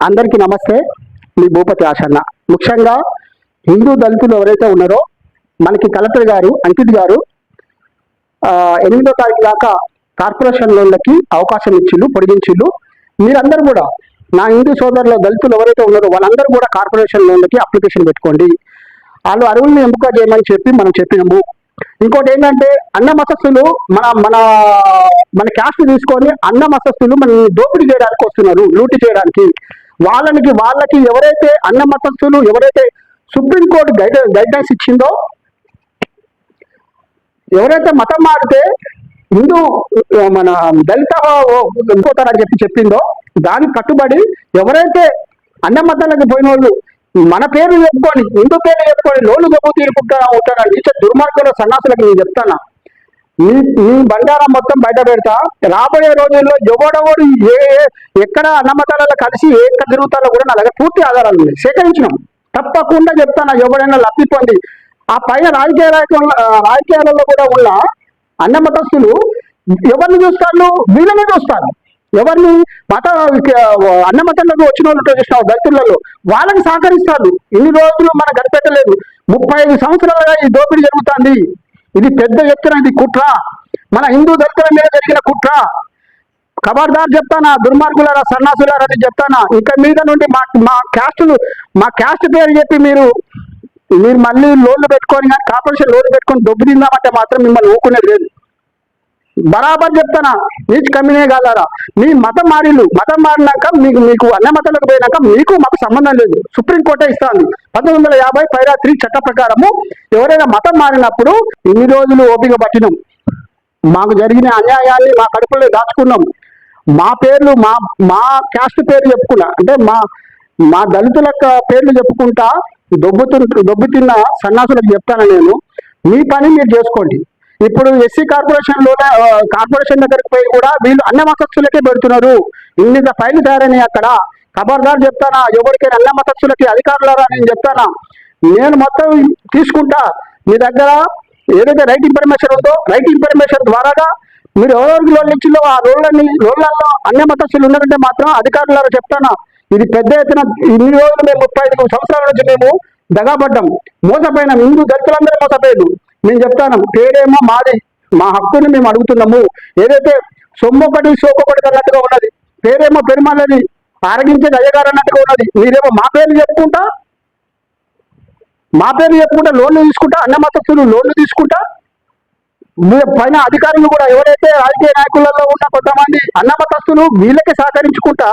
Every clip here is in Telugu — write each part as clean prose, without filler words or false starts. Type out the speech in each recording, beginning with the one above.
అందరికీ నమస్తే. మీ భూపతి ఆశన్న. ముఖ్యంగా హిందూ దళితులు ఎవరైతే ఉన్నారో మనకి కలెక్టర్ గారు అంకిత్ గారు 8వ తారీఖు దాకా కార్పొరేషన్ లోన్లకి అవకాశం ఇచ్చిళ్ళు, పొడిగించిళ్ళు. మీరందరూ కూడా నా హిందూ సోదరుల దళితులు ఎవరైతే ఉన్నారో వాళ్ళందరూ కూడా కార్పొరేషన్ లోన్లకి అప్లికేషన్ పెట్టుకోండి. వాళ్ళు అరువుల్ని ఎంపిక చేయమని చెప్పి మనం చెప్పినాము. ఇంకోటి ఏంటంటే అన్న మతస్థులు మన మన మన క్యాస్ట్ తీసుకొని అన్న మతస్థులు మన దోపిడీ చేయడానికి వస్తున్నారు, లూటి చేయడానికి. వాళ్ళకి ఎవరైతే అన్న మతస్థులు ఎవరైతే సుప్రీంకోర్టు గైడ్లైన్స్ ఇచ్చిందో, ఎవరైతే మతం మారితే హిందూ మన దళిత వెళ్ళిపోతారని చెప్పిందో దానికి కట్టుబడి ఎవరైతే అన్న మతాలకు పోయిన వాళ్ళు మన పేరు చెప్పుకొని హిందూ పేరు చెప్పుకొని లోన్లు దెబ్బ తీరుకుంటా ఉంటారని ఇచ్చే దుర్మార్గుల సన్నాసులకు నేను చెప్తానా. మీ బండారం మొత్తం బయట పెడతా. రాబోయే రోజుల్లో ఎవడెవడు ఎక్కడ అన్నమతాలలో కలిసి ఏ తిరుగుతారో కూడా నా దగ్గర పూర్తి ఆధారాలు సేకరించినాం. తప్పకుండా చెప్తాను, ఎవడైనా లబ్ధి పొంది ఆ పైన రాజకీయాలలో కూడా ఉన్న అన్నమతస్తులు ఎవరిని చూస్తారు? వీళ్ళనే చూస్తారు. ఎవరిని అన్నమతంలోకి వచ్చిన వాళ్ళు చూసినావు దళితులలో వాళ్ళని సహకరిస్తారు. ఇన్ని రోజులు మనం గడిపెట్టలేదు. 35 సంవత్సరాలుగా ఈ దోపిడీ జరుగుతుంది. ఇది పెద్ద ఎత్తున ఇది కుట్ర, మన హిందూ దళితుల మీద జరిగిన కుట్ర. ఖబర్దార్ చెప్తానా, దుర్మార్గులారా, సన్నాసులారా అని చెప్తానా. ఇక మీద నుండి మా క్యాస్ట్ పేరు చెప్పి మీరు మళ్ళీ లోన్లు పెట్టుకొని కానీ కార్పొరేషన్ లోన్లు పెట్టుకొని దొబ్బు తిందామంటే మాత్రం మిమ్మల్ని ఊకునేది లేదు. బరాబర్ చెప్తానా, నీచ్ కమ్మినే కాదారా. మీ మతం మారినాక మీకు అన్న మతాలకు పోయినాక మీకు మాకు సంబంధం లేదు. సుప్రీంకోర్టే ఇస్తుంది. 1950 పైరా 3 చట్ట ప్రకారము ఎవరైనా మతం మారినప్పుడు ఇన్ని రోజులు ఓపిక పట్టినాం. మాకు జరిగిన అన్యాయాన్ని మా కడుపులో దాచుకున్నాం. మా పేర్లు మా క్యాస్ట్ పేరు చెప్పుకున్నా అంటే మా దళితుల పేర్లు చెప్పుకుంటా దొబ్బుతున్న సన్నాసులకు చెప్తాను నేను, మీ పని మీరు చేసుకోండి. ఇప్పుడు ఎస్సీ కార్పొరేషన్ దగ్గరికి పోయి కూడా వీళ్ళు అన్న మతస్థులకే పెడుతున్నారు. ఇన్ని ఫైలు తయారని అక్కడ. ఖబర్దార్ చెప్తానా, ఎవరికైనా అన్న మతస్థులకి అధికారులారా నేను చెప్తానా. నేను మొత్తం తీసుకుంటా. మీ దగ్గర ఏదైతే రైట్ ఇన్ఫర్మేషన్ ఉందో రైట్ ఇన్ఫర్మేషన్ ద్వారాగా మీరు ఎవరికి లోన్లు ఇచ్చిందో ఆ లోన్లలో అన్ని మతస్థులు ఉన్నారంటే మాత్రం అధికారులారా చెప్తానా. ఇది పెద్ద ఎత్తున ఇన్ని రోజులు మేము 35 సంవత్సరాల నుంచి మేము దగాపడ్డాం, మోసపోయినాం. హిందూ దళితులందరూ మోసపోయారు. నేను చెప్తాను, పేరేమో మాది, మా హక్కుని మేము అడుగుతున్నాము. ఏదైతే సొమ్మొకటి సోకొకటి అన్నట్టుగా ఉన్నది, పేరేమో పెరుమాలది, ఆరగించేది అయ్యగారు అన్నట్టుగా ఉన్నది. మీరేమో మా పేరు చెప్పుకుంటా లోన్లు తీసుకుంటా, అన్న మతస్థులు లోన్లు తీసుకుంటా. పైన అధికారులు కూడా ఎవరైతే రాజకీయ నాయకులలో ఉన్న కొంతమంది అన్న మతస్థులు వీళ్ళకి సహకరించుకుంటా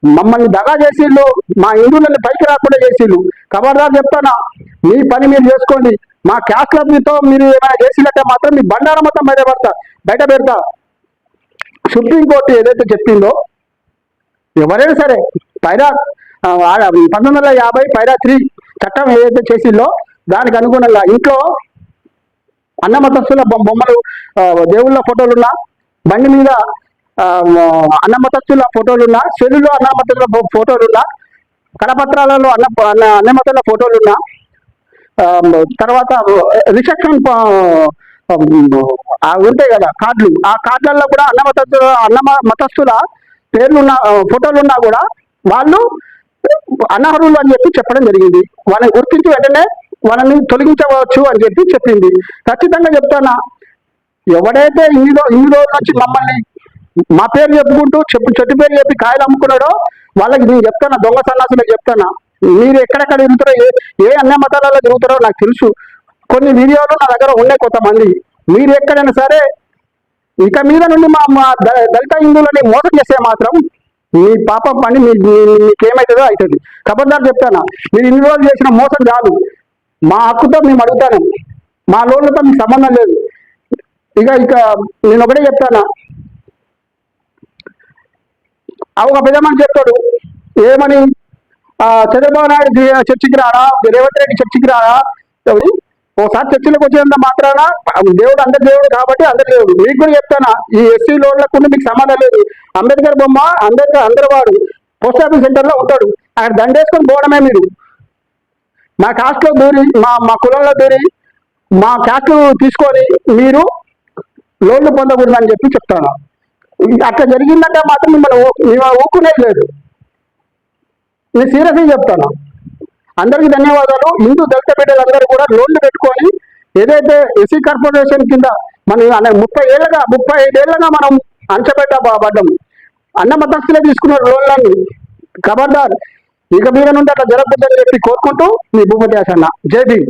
మమ్మల్ని దగా చేసిళ్ళు, మా హిందువులని పైకి రాకుండా చేసిళ్ళు. ఖబర్దార్ చెప్తానా, మీ పని మీరు చేసుకోండి. మా క్యాస్ట్ లబ్ధితో మీరు ఏమైనా చేసినట్టే మాత్రం మీ బండారం మొత్తం బయట పెడతా. సుప్రీంకోర్టు ఏదైతే చెప్పిందో ఎవరైనా సరే పైరా 1950 పైరా 3 చట్టం ఏదైతే చేసిందో దానికి అనుగుణంగా ఇంట్లో అన్నమతస్థుల బొమ్మలు దేవుళ్ళ ఫోటోలున్నా, బండి మీద అన్నమతస్థుల ఫోటోలున్నా, సెల్లులో అన్నమతస్థుల ఫోటోలున్నా, కరపత్రాలలో అన్నమతల ఫోటోలున్నా, తర్వాత రిసెప్షన్ ఉంటాయి కదా కార్డులు, ఆ కార్డులలో కూడా అన్న మతస్థుల పేర్లున్న ఫోటోలున్నా కూడా వాళ్ళు అనర్హులు అని చెప్పడం జరిగింది. వాళ్ళని గుర్తించి వెంటనే వాళ్ళని తొలగించవచ్చు అని చెప్పింది. ఖచ్చితంగా చెప్తానా, ఎవడైతే ఇన్ని రోజుల నుంచి మమ్మల్ని మా పేరు చెప్పుకుంటూ చెట్టు పేరు చెప్పి కాయలు అమ్ముకున్నాడో వాళ్ళకి నేను చెప్తానా, దొంగ సన్నాసులకు చెప్తానా, మీరు ఎక్కడెక్కడ తిరుగుతారో ఏ అన్న మతాలలో తిరుగుతారో నాకు తెలుసు. కొన్ని వీడియోలు నా దగ్గర ఉన్నాయి కొంతమంది. మీరు ఎక్కడైనా సరే ఇక మీద నుండి మా దళిత హిందువులని మోసం చేస్తే మాత్రం మీ పాపం పని మీకేమవుతుందో అవుతుంది. ఖబర్దార్ చెప్తానా, మీరు ఇన్ని రోజులు చేసిన మోసం కాదు. మా హక్కుతో మేము అడుగుతాను, మా లోన్లతో మీకు సంబంధం లేదు. ఇక నేను ఒకటే చెప్తానా, ఒక పెద్దమని చెప్తాడు ఏమని, చంద్రబాబు నాయుడు చర్చికి రాడా, రేవంత్ రెడ్డి చర్చికి రాడా, ఓసారి చర్చిలోకి వచ్చేంత మాత్రాన దేవుడు అందరి దేవుడు కాబట్టి అందరి దేవుడు. మీకు కూడా చెప్తానా, ఈ ఎస్సీ లోన్లకు మీకు సంబంధం లేదు. అంబేద్కర్ బొమ్మ అందరి వాడు పోస్ట్ ఆఫీస్ సెంటర్లో ఉంటాడు, అక్కడ దండేసుకొని పోవడమే. మీరు మా క్యాస్ట్లో దూరి మా కులంలో దూరి మా క్యాస్ట్ తీసుకొని మీరు లోన్లు పొందకూడదని చెప్తాను. అట్లా జరిగిందంటే మాత్రం మిమ్మల్ని ఊకునేది లేదు. నేను సీరియస్గా చెప్తాను. అందరికీ ధన్యవాదాలు. హిందూ దళిత బిడ్డలందరూ కూడా లోన్లు పెట్టుకొని ఏదైతే ఎస్సీ కార్పొరేషన్ కింద మనం 35 ఏళ్ళగా మనం పడ్డం, అన్న మతస్థులే తీసుకున్న లోన్లన్నీ. ఖబర్దార్, ఇక మీద నుండి అట్లా జరగద్దని చెప్పి కోరుకుంటూ మీ భూపతి ఆసన్న. జై భీమ్.